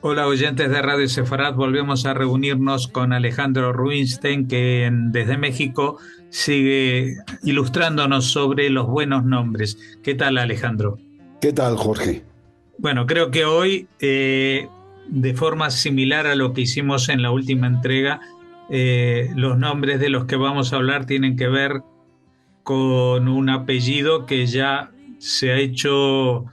Hola oyentes de Radio Sefarat, volvemos a reunirnos con Alejandro Rubinstein, que desde México sigue ilustrándonos sobre los buenos nombres. ¿Qué tal, Alejandro? ¿Qué tal, Jorge? Bueno, creo que hoy, de forma similar a lo que hicimos en la última entrega, los nombres de los que vamos a hablar tienen que ver con un apellido que ya se ha hecho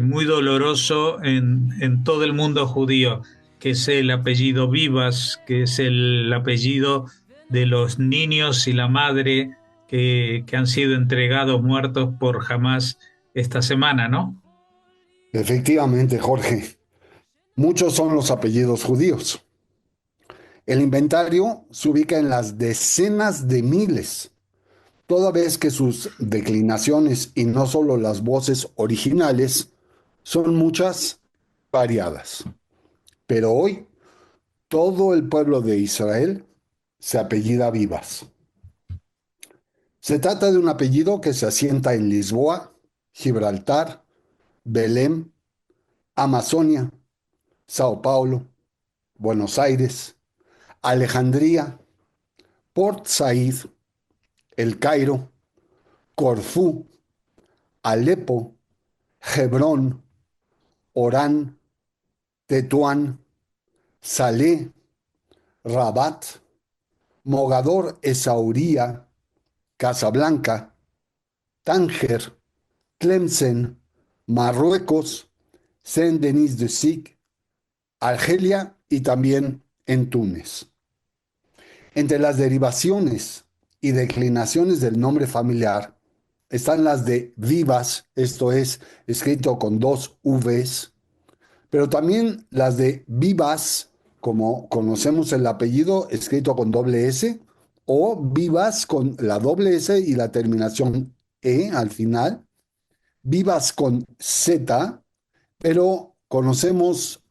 muy doloroso en todo el mundo judío, que es el apellido Vivas, que es el apellido de los niños y la madre que han sido entregados muertos por Hamás esta semana, ¿no? Efectivamente, Jorge, muchos son los apellidos judíos. El inventario se ubica en las decenas de miles, toda vez que sus declinaciones y no solo las voces originales son muchas, variadas. Pero hoy todo el pueblo de Israel se apellida Vivas. Se trata de un apellido que se asienta en Lisboa, Gibraltar, Belém, Amazonia, Sao Paulo, Buenos Aires, Alejandría, Port Said, El Cairo, Corfú, Alepo, Hebrón, Orán, Tetuán, Salé, Rabat, Mogador Essaouira, Casablanca, Tánger, Tlemcen, Marruecos, Saint-Denis de Sig, Argelia y también en Túnez. Entre las derivaciones y declinaciones del nombre familiar están las de vivas, esto es, escrito con dos Vs, pero también las de vivas, como conocemos el apellido, escrito con doble S, o vivas con la doble S y la terminación E al final, vivas con Z, pero conocemos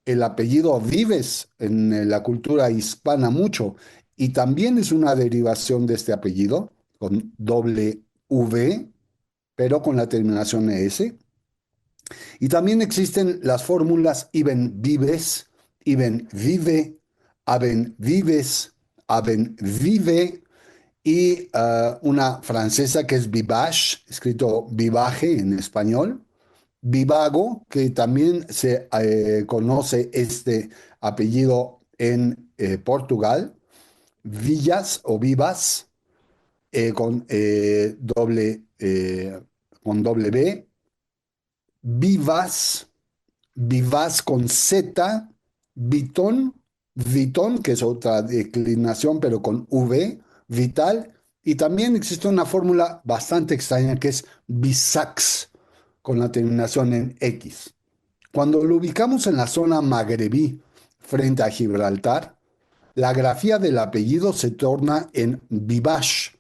el apellido Vives en la cultura hispana mucho y también es una derivación de este apellido con doble V, pero con la terminación ES. Y también existen las fórmulas Iben Vives, Iben Vive, Aben Vives, Aben Vive y una francesa que es Vivache, escrito Vivaje en español. Vivago, que también se conoce este apellido en Portugal, Villas o Vivas, con, con doble B, Vivas, Vivas con Z, Vitón, Vitón, que es otra declinación, pero con V, Vital, y también existe una fórmula bastante extraña que es Bisax, con la terminación en X. Cuando lo ubicamos en la zona magrebí, frente a Gibraltar, la grafía del apellido se torna en Vivash,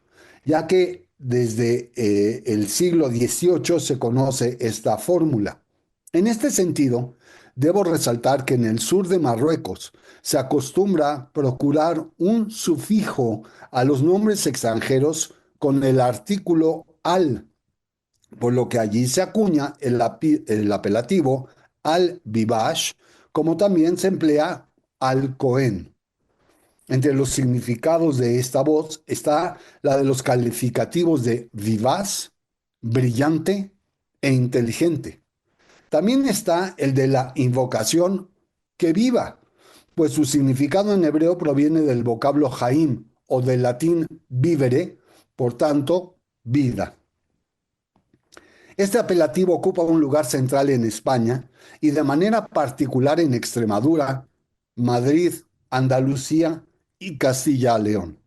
ya que desde el siglo XVIII se conoce esta fórmula. En este sentido, debo resaltar que en el sur de Marruecos se acostumbra procurar un sufijo a los nombres extranjeros con el artículo al, por lo que allí se acuña el apelativo al-Vivash, como también se emplea al-Cohen. Entre los significados de esta voz está la de los calificativos de vivaz, brillante e inteligente. También está el de la invocación que viva, pues su significado en hebreo proviene del vocablo Jaim o del latín vivere, por tanto, vida. Este apelativo ocupa un lugar central en España y de manera particular en Extremadura, Madrid, Andalucía y Castilla-León.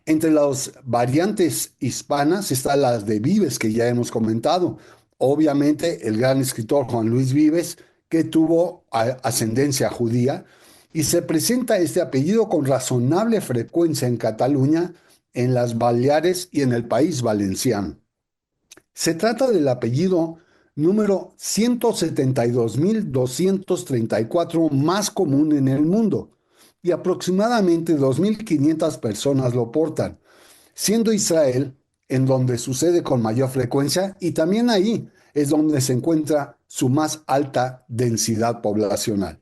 Entre las variantes hispanas están las de Vives, que ya hemos comentado. Obviamente, el gran escritor Juan Luis Vives, que tuvo ascendencia judía, y se presenta este apellido con razonable frecuencia en Cataluña, en las Baleares y en el país valenciano. Se trata del apellido número 172.234 más común en el mundo y aproximadamente 2.500 personas lo portan, siendo Israel en donde sucede con mayor frecuencia y también ahí es donde se encuentra su más alta densidad poblacional.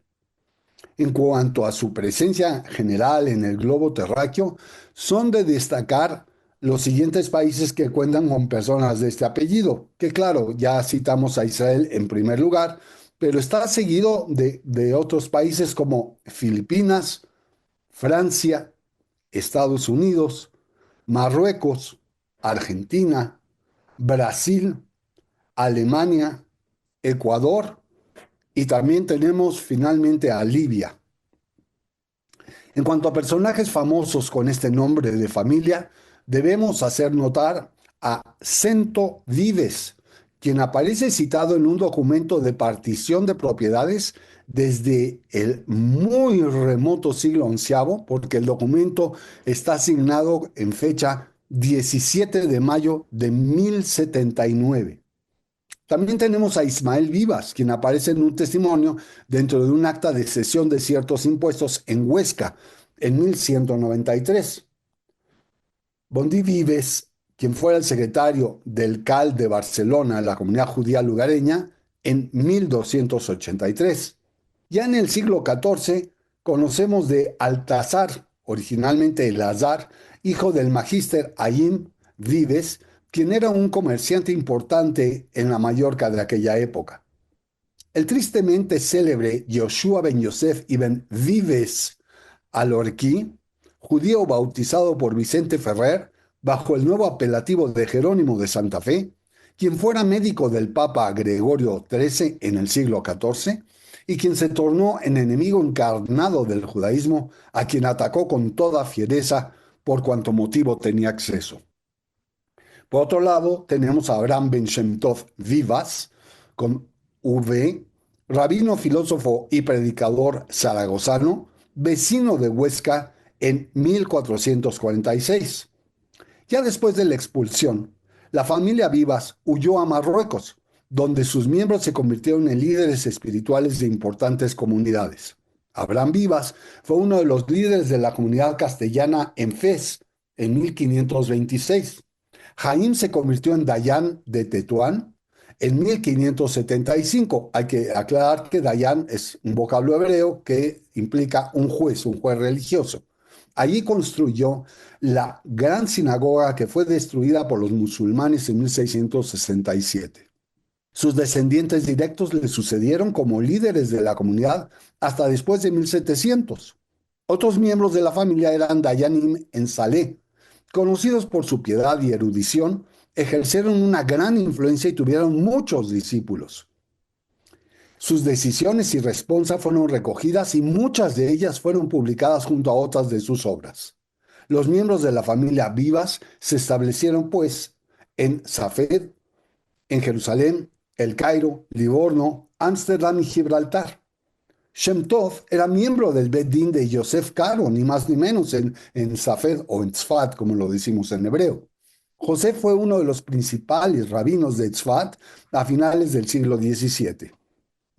En cuanto a su presencia general en el globo terráqueo, son de destacar los siguientes países que cuentan con personas de este apellido, que claro, ya citamos a Israel en primer lugar, pero está seguido de otros países como Filipinas, Francia, Estados Unidos, Marruecos, Argentina, Brasil, Alemania, Ecuador y también tenemos finalmente a Libia. En cuanto a personajes famosos con este nombre de familia, debemos hacer notar a Cento Vives, quien aparece citado en un documento de partición de propiedades desde el muy remoto siglo XI, porque el documento está asignado en fecha 17 de mayo de 1079. También tenemos a Ismael Vivas, quien aparece en un testimonio dentro de un acta de cesión de ciertos impuestos en Huesca en 1193. Bondi Vives, quien fuera el secretario del CAL de Barcelona, la comunidad judía lugareña, en 1283. Ya en el siglo XIV conocemos de Altazar, originalmente Elazar, hijo del magíster Ayim Vives, quien era un comerciante importante en la Mallorca de aquella época. El tristemente célebre Yoshua ben Yosef ibn Vives al-Orquí, judío bautizado por Vicente Ferrer bajo el nuevo apelativo de Jerónimo de Santa Fe, quien fuera médico del Papa Gregorio XIII en el siglo XIV y quien se tornó en enemigo encarnado del judaísmo, a quien atacó con toda fiereza por cuanto motivo tenía acceso. Por otro lado, tenemos a Abraham Ben Shem Tov Vivas, con V, rabino, filósofo y predicador zaragozano, vecino de Huesca en 1446. Ya después de la expulsión, la familia Vivas huyó a Marruecos, donde sus miembros se convirtieron en líderes espirituales de importantes comunidades. Abraham Vivas fue uno de los líderes de la comunidad castellana en Fez en 1526. Jaim se convirtió en Dayan de Tetuán en 1575. Hay que aclarar que Dayan es un vocablo hebreo que implica un juez religioso. Allí construyó la gran sinagoga que fue destruida por los musulmanes en 1667. Sus descendientes directos le sucedieron como líderes de la comunidad hasta después de 1700. Otros miembros de la familia eran Dayanim en Saleh, conocidos por su piedad y erudición, ejercieron una gran influencia y tuvieron muchos discípulos. Sus decisiones y responsas fueron recogidas y muchas de ellas fueron publicadas junto a otras de sus obras. Los miembros de la familia Vivas se establecieron, pues, en Safed, en Jerusalén, El Cairo, Livorno, Ámsterdam y Gibraltar. Shem Tov era miembro del Bet Din de Yosef Karo, ni más ni menos, en Safed o en Tzfat, como lo decimos en hebreo. José fue uno de los principales rabinos de Tzfat a finales del siglo XVII.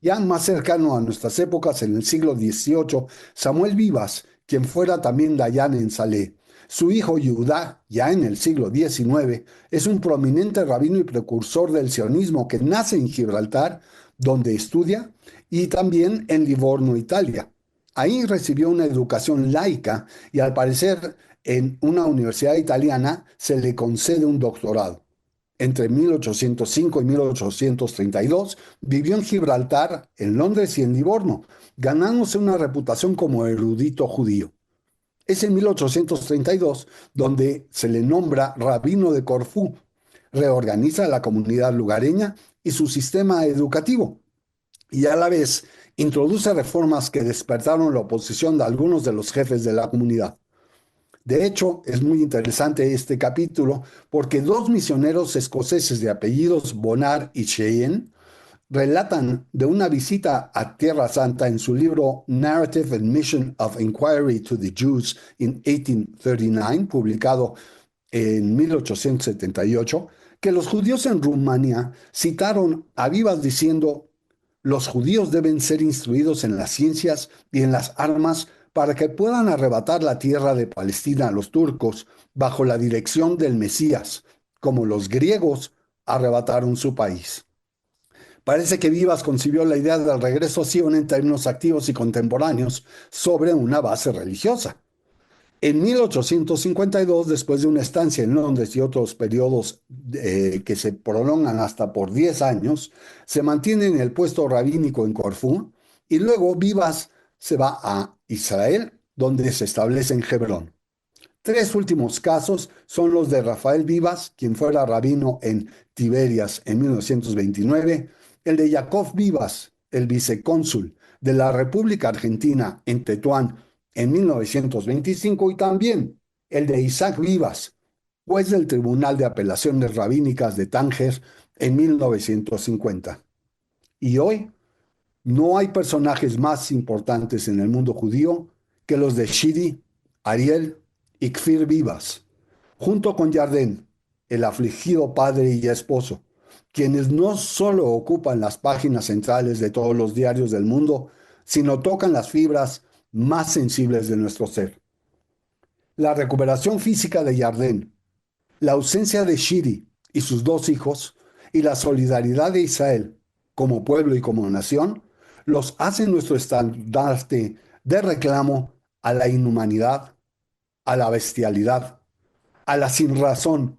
Ya más cercano a nuestras épocas, en el siglo XVIII, Samuel Vivas, quien fuera también Dayan en Saleh. Su hijo Yehudá, ya en el siglo XIX, es un prominente rabino y precursor del sionismo que nace en Gibraltar, donde estudia, y también en Livorno, Italia. Ahí recibió una educación laica y al parecer en una universidad italiana se le concede un doctorado. Entre 1805 y 1832 vivió en Gibraltar, en Londres y en Livorno, ganándose una reputación como erudito judío. Es en 1832 donde se le nombra rabino de Corfú, reorganiza la comunidad lugareña y su sistema educativo, y a la vez introduce reformas que despertaron la oposición de algunos de los jefes de la comunidad. De hecho, es muy interesante este capítulo porque dos misioneros escoceses de apellidos Bonar y Cheyenne relatan de una visita a Tierra Santa en su libro Narrative and Mission of Inquiry to the Jews in 1839, publicado en 1878, que los judíos en Rumania citaron a Vivas diciendo: los judíos deben ser instruidos en las ciencias y en las armas para que puedan arrebatar la tierra de Palestina a los turcos bajo la dirección del Mesías, como los griegos arrebataron su país. Parece que Vivas concibió la idea del regreso a Sion en términos activos y contemporáneos sobre una base religiosa. En 1852, después de una estancia en Londres y otros periodos que se prolongan hasta por 10 años, se mantiene en el puesto rabínico en Corfú y luego Vivas se va a Israel, donde se establece en Hebrón. Tres últimos casos son los de Rafael Vivas, quien fuera rabino en Tiberias en 1929, el de Jacob Vivas, el vicecónsul de la República Argentina en Tetuán en 1925, y también el de Isaac Vivas, juez del Tribunal de Apelaciones Rabínicas de Tánger en 1950. Y hoy no hay personajes más importantes en el mundo judío que los de Shiri, Ariel y Kfir Vivas, junto con Yardén, el afligido padre y esposo, quienes no solo ocupan las páginas centrales de todos los diarios del mundo, sino tocan las fibras más sensibles de nuestro ser. La recuperación física de Yardén, la ausencia de Shiri y sus dos hijos, y la solidaridad de Israel como pueblo y como nación, los hacen nuestro estandarte de reclamo a la inhumanidad, a la bestialidad, a la sinrazón,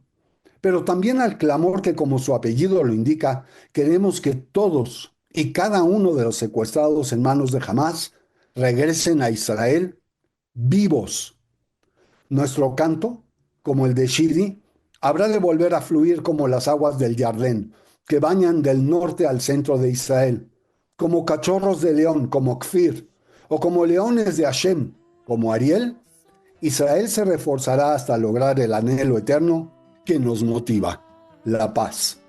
pero también al clamor que, como su apellido lo indica, queremos que todos y cada uno de los secuestrados en manos de Hamás regresen a Israel vivos. Nuestro canto, como el de Shiri, habrá de volver a fluir como las aguas del Jardén, que bañan del norte al centro de Israel, como cachorros de león, como Kfir, o como leones de Hashem, como Ariel. Israel se reforzará hasta lograr el anhelo eterno que nos motiva, la paz.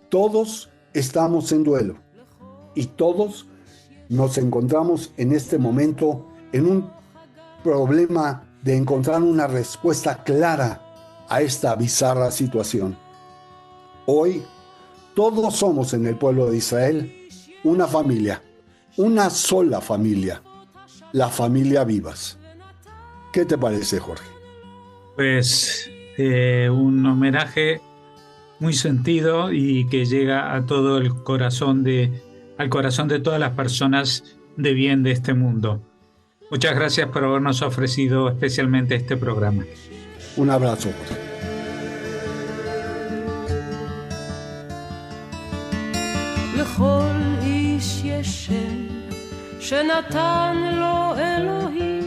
Todos estamos en duelo y todos nos encontramos en este momento en un problema de encontrar una respuesta clara a esta bizarra situación. Hoy, todos somos en el pueblo de Israel una familia, una sola familia, la familia Vivas. ¿Qué te parece, Jorge? Pues un homenaje muy sentido y que llega a todo el corazón al corazón de todas las personas de bien de este mundo. Muchas gracias por habernos ofrecido especialmente este programa. Un abrazo, Jorge. לכל איש יש שם שנתן לו אלוהים